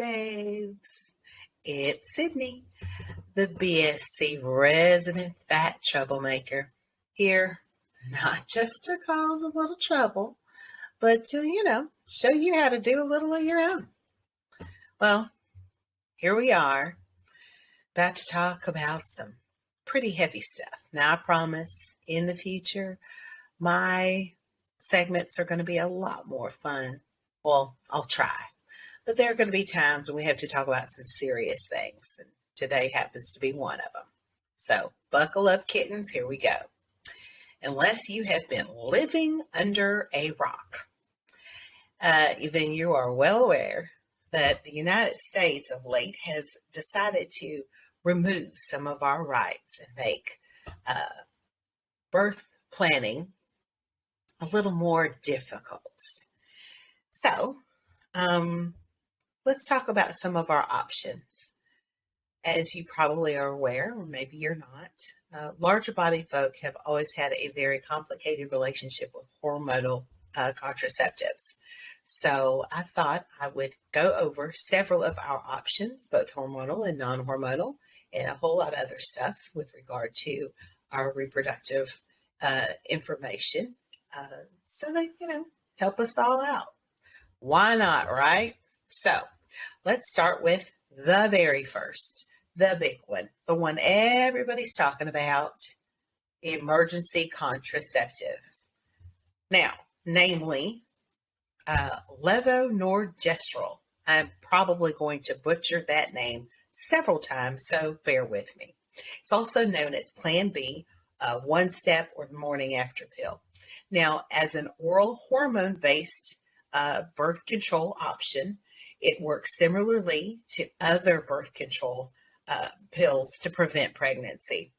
babes. It's Sydney, the BSC resident fat troublemaker. Here, not just to cause a little trouble, but to, show you how to do a little of your own. Well, here we are, about to talk about some pretty heavy stuff. Now, I promise in the future, my segments are going to be a lot more fun. Well, I'll try. But there are going to be times when we have to talk about some serious things, and today happens to be one of them. So buckle up, kittens. Here we go. Unless you have been living under a rock, then you are well aware that the United States of late has decided to remove some of our rights and make birth planning a little more difficult. So, let's talk about some of our options. As you probably are aware, or maybe you're not, larger body folk have always had a very complicated relationship with hormonal contraceptives. So I thought I would go over several of our options, both hormonal and non-hormonal, and a whole lot of other stuff with regard to our reproductive information, so that, help us all out. Why not, right? So let's start with the very first, the big one, the one everybody's talking about, emergency contraceptives. Now, namely, levonorgestrel. I'm probably going to butcher that name several times, so bear with me. It's also known as Plan B, one step or the morning after pill. Now, as an oral hormone-based birth control option, it works similarly to other birth control pills to prevent pregnancy.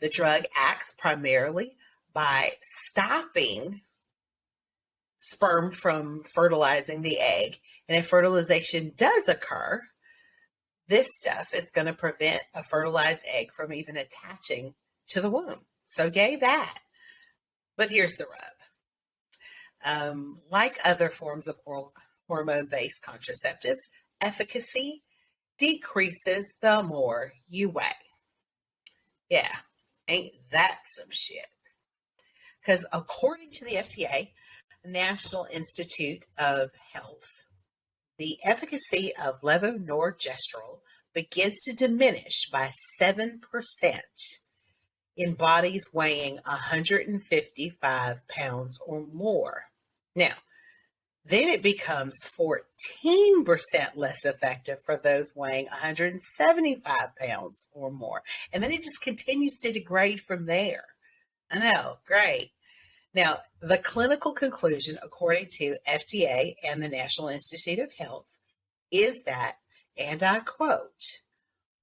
The drug acts primarily by stopping sperm from fertilizing the egg. And if fertilization does occur, this stuff is going to prevent a fertilized egg from even attaching to the womb. So yay that. But here's the rub. Like other forms of oral hormone-based contraceptives, efficacy decreases the more you weigh. Yeah, ain't that some shit? Because according to the FDA, National Institute of Health, the efficacy of levonorgestrel begins to diminish by 7% in bodies weighing 155 pounds or more. Now, then it becomes 14% less effective for those weighing 175 pounds or more. And then it just continues to degrade from there. I know, great. Now, the clinical conclusion, according to FDA and the National Institute of Health, is that, and I quote,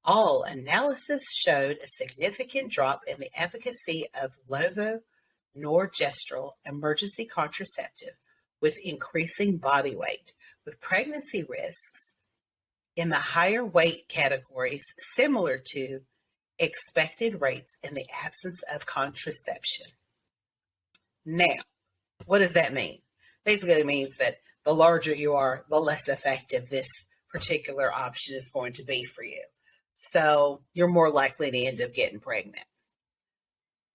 all analysis showed a significant drop in the efficacy of levonorgestrel emergency contraceptive with increasing body weight, with pregnancy risks in the higher weight categories similar to expected rates in the absence of contraception. Now, what does that mean? Basically, it means that the larger you are, the less effective this particular option is going to be for you. So you're more likely to end up getting pregnant.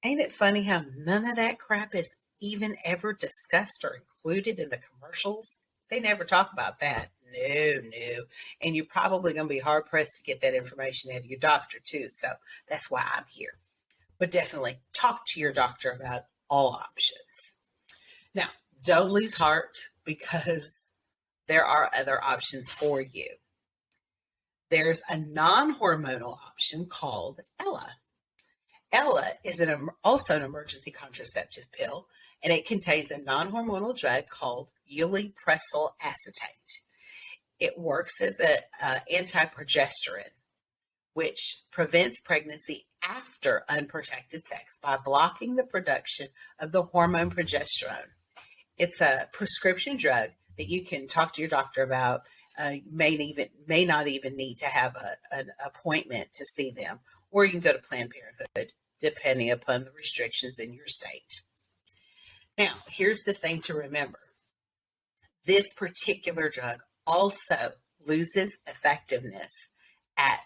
Ain't it funny how none of that crap is even ever discussed or included in the commercials? They never talk about that. No. And you're probably going to be hard pressed to get that information out of your doctor too. So that's why I'm here. But definitely talk to your doctor about all options. Now, don't lose heart because there are other options for you. There's a non-hormonal option called Ella. Ella is also an emergency contraceptive pill, and it contains a non-hormonal drug called ulipristal acetate. It works as an anti-progesterone, which prevents pregnancy after unprotected sex by blocking the production of the hormone progesterone. It's a prescription drug that you can talk to your doctor about. May not even need to have an appointment to see them, or you can go to Planned Parenthood, depending upon the restrictions in your state. Now, here's the thing to remember. This particular drug also loses effectiveness at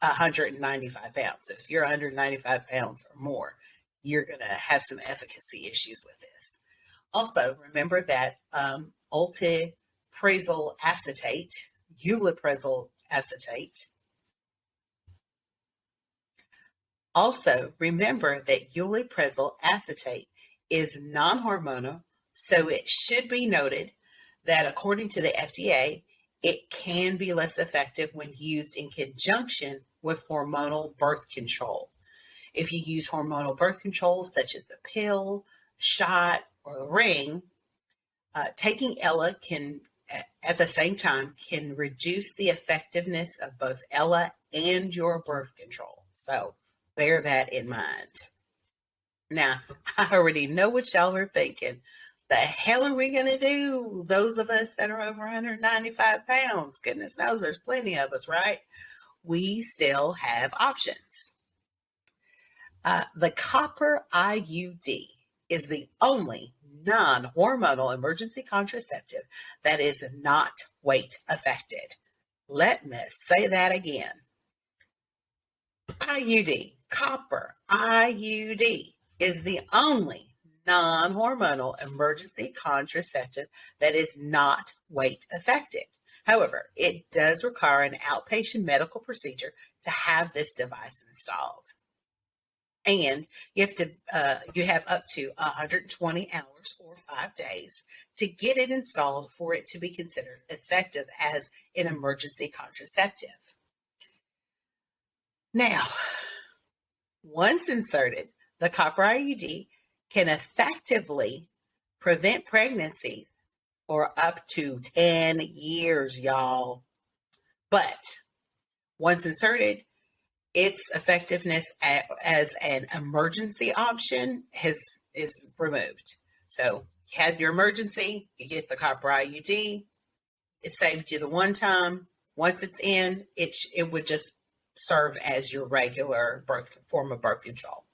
195 pounds. So if you're 195 pounds or more, you're going to have some efficacy issues with this. Also, remember that uliprisyl acetate, uliprisyl acetate. Also, remember that uliprisyl acetate is non-hormonal, so it should be noted that according to the FDA, it can be less effective when used in conjunction with hormonal birth control. If you use hormonal birth control, such as the pill, shot, or the ring, taking Ella can, at the same time, can reduce the effectiveness of both Ella and your birth control. So bear that in mind. Now, I already know what y'all are thinking. The hell are we going to do? Those of us that are over 195 pounds, goodness knows there's plenty of us, right? We still have options. The copper IUD is the only non-hormonal emergency contraceptive that is not weight affected. Let me say that again. IUD, copper IUD, is the only non-hormonal emergency contraceptive that is not weight affected. However, it does require an outpatient medical procedure to have this device installed. And you have up to 120 hours or 5 days to get it installed for it to be considered effective as an emergency contraceptive. Now, once inserted, the copper IUD can effectively prevent pregnancies for up to 10 years, y'all. But once inserted, its effectiveness as an emergency option is removed. So you had your emergency, you get the copper IUD, it saved you the one time. Once it's in, it would just serve as your regular form of birth control.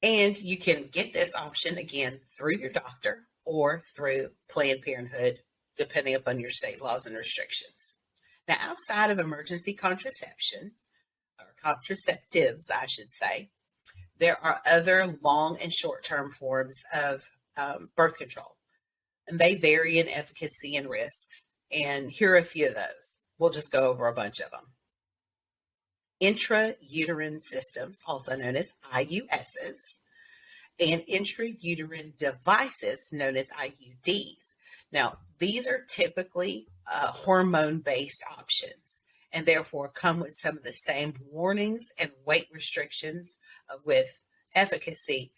And you can get this option again through your doctor or through Planned Parenthood, depending upon your state laws and restrictions. Now, outside of emergency contraception, or contraceptives, I should say, there are other long and short-term forms of birth control, and they vary in efficacy and risks. And here are a few of those. We'll just go over a bunch of them. Intrauterine systems, also known as IUSs, and intrauterine devices, known as IUDs. Now, these are typically hormone-based options, and therefore come with some of the same warnings and weight restrictions with efficacy,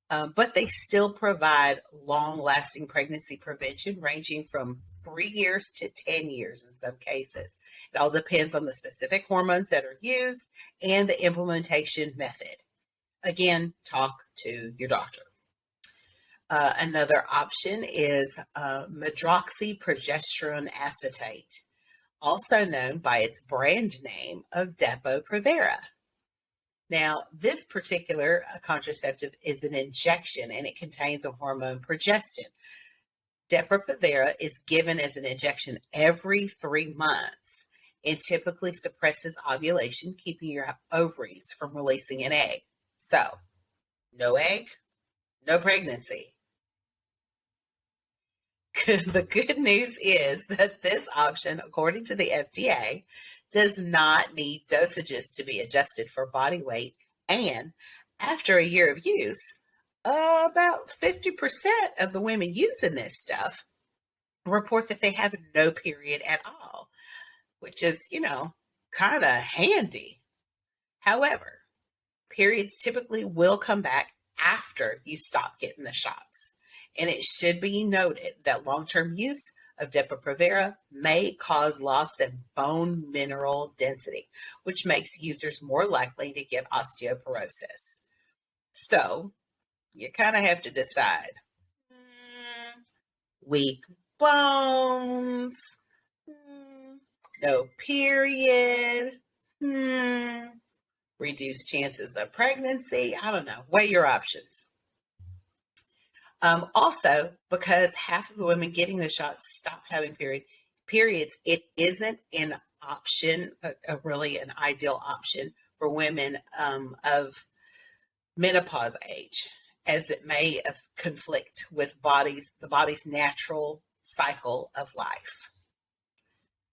but they still provide long-lasting pregnancy prevention, ranging from 3 years to 10 years in some cases. It all depends on the specific hormones that are used and the implementation method. Again, talk to your doctor. Another option is medroxyprogesterone acetate, also known by its brand name of Depo-Provera. Now, this particular contraceptive is an injection, and it contains a hormone progestin. Depo-Provera is given as an injection every 3 months and typically suppresses ovulation, keeping your ovaries from releasing an egg. So, no egg, no pregnancy. The good news is that this option, according to the FDA, does not need dosages to be adjusted for body weight, and after a year of use, about 50% of the women using this stuff report that they have no period at all, which is, kind of handy. However, periods typically will come back after you stop getting the shots. And it should be noted that long-term use of Depo-Provera may cause loss in bone mineral density, which makes users more likely to get osteoporosis. So, you kind of have to decide. Weak bones, no period, reduced chances of pregnancy. I don't know. Weigh your options. Also, because half of the women getting the shots stop having periods, it isn't an option, really an ideal option for women of menopause age, as it may conflict with the body's natural cycle of life,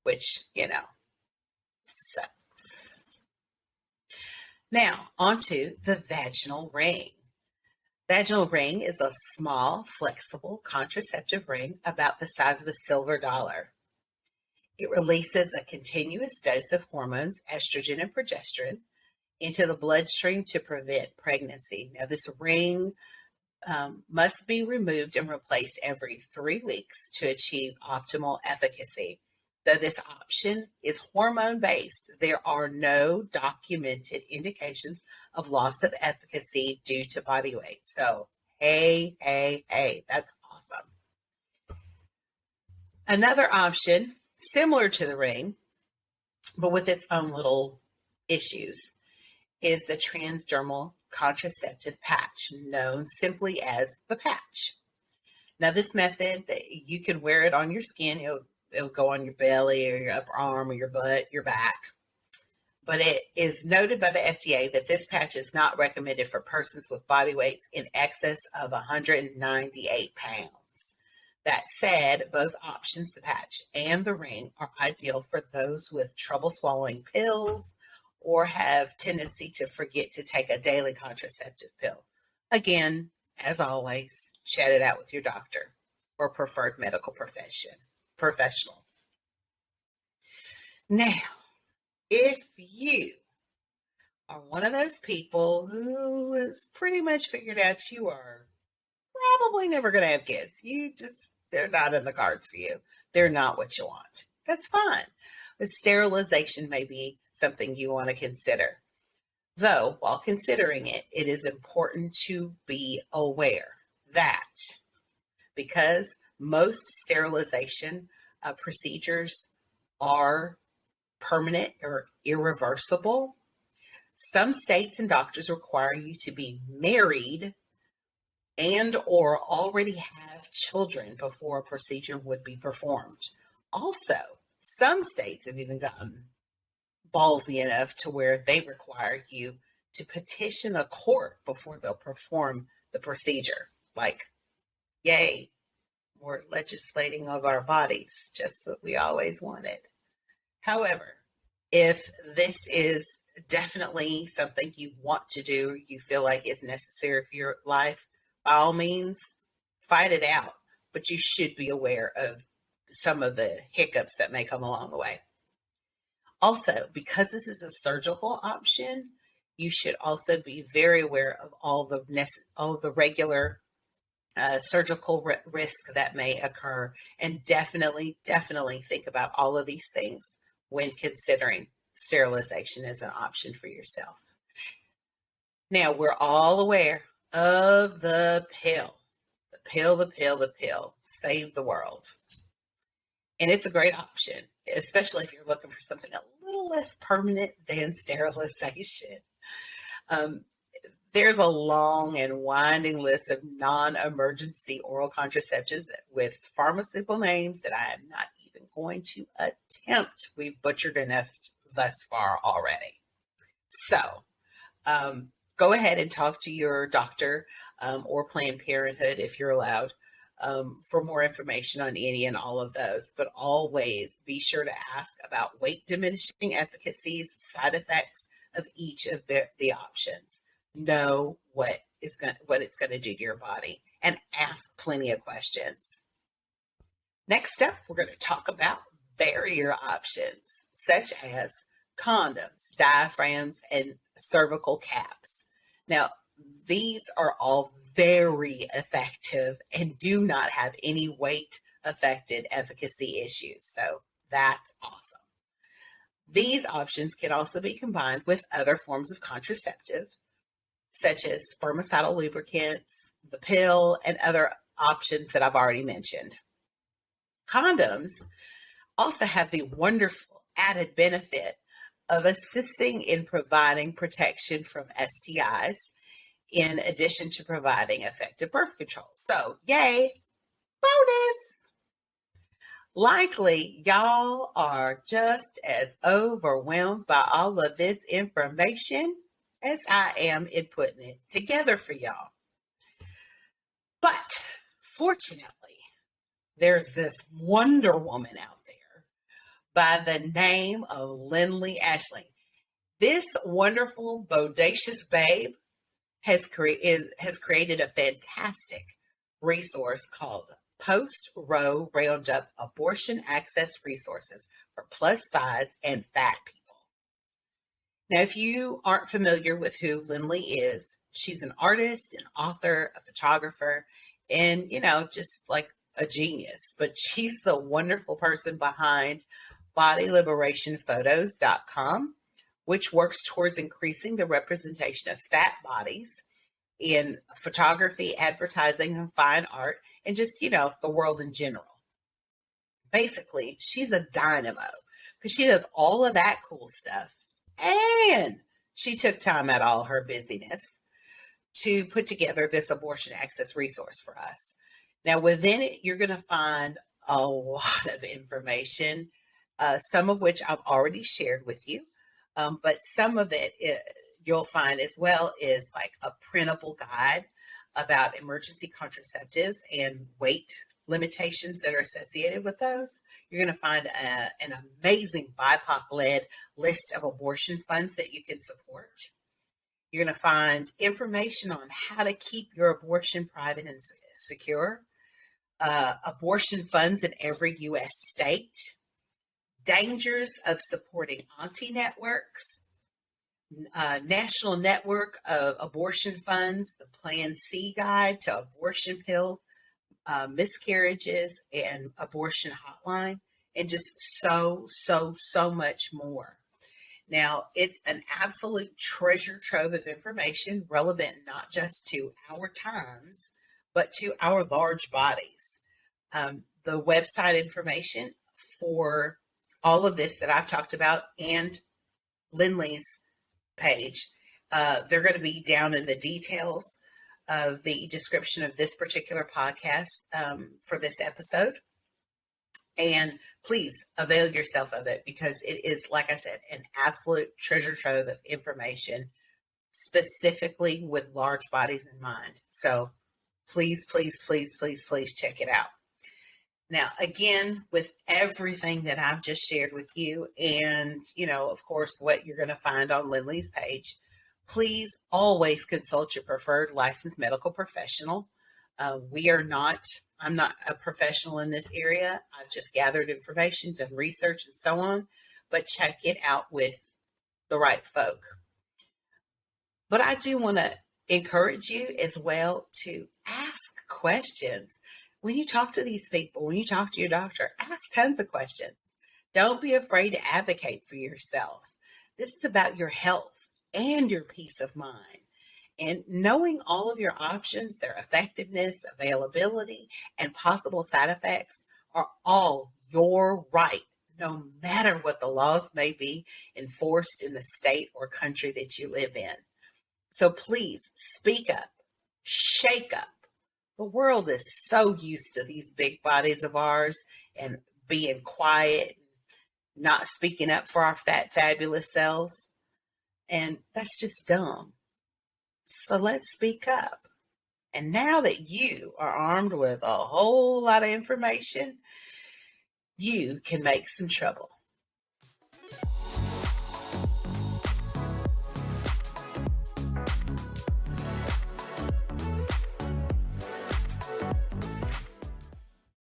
which, sucks. Now, onto the vaginal ring. Vaginal ring is a small, flexible contraceptive ring about the size of a silver dollar. It releases a continuous dose of hormones, estrogen and progesterone, into the bloodstream to prevent pregnancy. Now, this ring must be removed and replaced every 3 weeks to achieve optimal efficacy. Though this option is hormone-based, there are no documented indications of loss of efficacy due to body weight. So, hey, that's awesome. Another option, similar to the ring, but with its own little issues, is the transdermal contraceptive patch, known simply as the patch. Now, this method, you can wear it on your skin. It'll go on your belly or your upper arm or your butt, your back. But it is noted by the FDA that this patch is not recommended for persons with body weights in excess of 198 pounds. That said, both options, the patch and the ring, are ideal for those with trouble swallowing pills or have tendency to forget to take a daily contraceptive pill. Again, as always, chat it out with your doctor or preferred medical professional. Now, if you are one of those people who has pretty much figured out you are probably never going to have kids, they're not in the cards for you. They're not what you want. That's fine. But sterilization may be something you want to consider. Though, while considering it, it is important to be aware that because most sterilization procedures are permanent or irreversible, some states and doctors require you to be married and or already have children before a procedure would be performed. Also, some states have even gotten ballsy enough to where they require you to petition a court before they'll perform the procedure. Like, yay, we're legislating of our bodies, just what we always wanted. However, if this is definitely something you want to do, you feel like is necessary for your life, by all means, fight it out. But you should be aware of some of the hiccups that may come along the way. Also, because this is a surgical option, you should also be very aware of all the regular surgical risk that may occur, and definitely think about all of these things when considering sterilization as an option for yourself. Now, we're all aware of the pill. The pill. Save the world. And it's a great option, especially if you're looking for something a little less permanent than sterilization. There's a long and winding list of non-emergency oral contraceptives with pharmaceutical names that I am not even going to attempt. We've butchered enough thus far already. So go ahead and talk to your doctor or Planned Parenthood if you're allowed for more information on any and all of those. But always be sure to ask about weight diminishing efficacies, side effects of each of the options. Know what it's going to do to your body, and ask plenty of questions. Next up, we're going to talk about barrier options such as condoms, diaphragms, and cervical caps. Now, these are all very effective and do not have any weight affected efficacy issues. So that's awesome. These options can also be combined with other forms of contraceptive, such as spermicidal lubricants, the pill, and other options that I've already mentioned. Condoms also have the wonderful added benefit of assisting in providing protection from STIs in addition to providing effective birth control. So, yay, bonus! Likely, y'all are just as overwhelmed by all of this information as I am in putting it together for y'all. But fortunately, there's this Wonder Woman out there by the name of Lindley Ashley. This wonderful, bodacious babe has created a fantastic resource called Post-Row Roundup Abortion Access Resources for plus size and fat people. Now, if you aren't familiar with who Lindley is, she's an artist, an author, a photographer, and, just like a genius. But she's the wonderful person behind bodyliberationphotos.com, which works towards increasing the representation of fat bodies in photography, advertising, and fine art, and just, the world in general. Basically, she's a dynamo because she does all of that cool stuff. And she took time out of all her busyness to put together this abortion access resource for us. Now, within it, you're going to find a lot of information, some of which I've already shared with you. But some of it you'll find as well is like a printable guide about emergency contraceptives and weight limitations that are associated with those. You're going to find an amazing BIPOC-led list of abortion funds that you can support. You're going to find information on how to keep your abortion private and secure, abortion funds in every U.S. state, dangers of supporting auntie networks, National Network of Abortion Funds, the Plan C Guide to Abortion Pills, Miscarriages and Abortion Hotline, and just so much more. Now, it's an absolute treasure trove of information relevant not just to our times, but to our large bodies. The website information for all of this that I've talked about and Lindley's page, they're going to be down in the details of the description of this particular podcast for this episode. And please avail yourself of it because it is, like I said, an absolute treasure trove of information specifically with large bodies in mind. So please check it out. Now, again, with everything that I've just shared with you and, of course, what you're going to find on Lindley's page, please always consult your preferred licensed medical professional. I'm not a professional in this area. I've just gathered information, done research and so on, but check it out with the right folk. But I do want to encourage you as well to ask questions. When you talk to these people, when you talk to your doctor, ask tons of questions. Don't be afraid to advocate for yourself. This is about your health and your peace of mind. And knowing all of your options, their effectiveness, availability, and possible side effects are all your right, no matter what the laws may be enforced in the state or country that you live in. So please speak up, shake up. The world is so used to these big bodies of ours and being quiet, not speaking up for our fat, fabulous selves. And that's just dumb. So let's speak up. And now that you are armed with a whole lot of information, you can make some trouble.